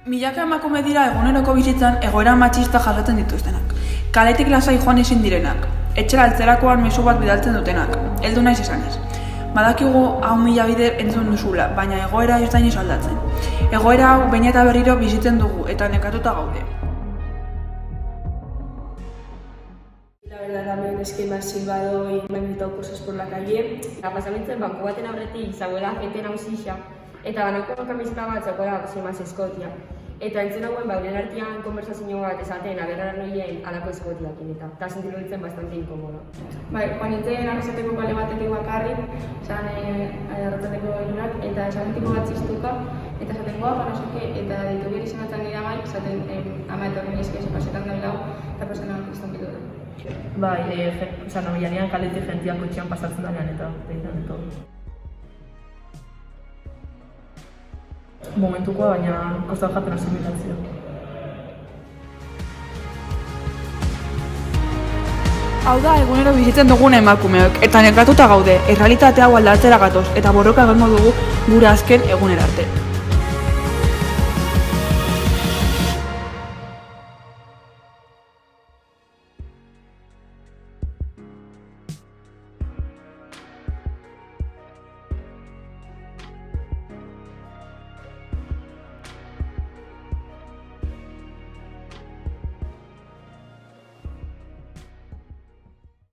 Milaka emakume dira eguneroko bizitzan egoera matxista jasatzen dituztenak. Kaletik lasai joan ezin direnak, etxera altzerakoan mezu bat bidaltzen dutenak, heldu naiz esanez. Badakigu hau mila bider entzun duzula, baina egoera ez da inoiz aldatzen. Egoera hau behin eta berriro bizitzen dugu eta nekatuta gaude. La verdad también es que me ha silbado y me han gritado cosas por la calle. Pasamintzen banku baten aurretik zagoela jente nausixia eta banako kamiseta bat zagoela más eskotia. Eta entzun hauen bauren artean konversazio bat esaten aberraran horien alako eskotiakin eta sentitu ditzen bastante inkomodo. Bai, joan nintzen arrasateko kale batetik bakarrik, esan arratzateko hirurak, eta esan tipo bat txistuka, eta esaten goa, panasoke, eta ditu behar izanatzen dira bai, esaten ama eta horren izke pasetan da bilau, eta persona kriston bitu da. Bai, oianean kaletik jentiak kotxean pasatzen danean eta deitan eto. Momentukoa, baina kostan jaten asimilazio. Hau da egunero bizitzen dugun emakumeok, eta nekatuta gaude, errealitate hau aldatzera gatoz, eta borroka egingo dugu gure azken egunera arte.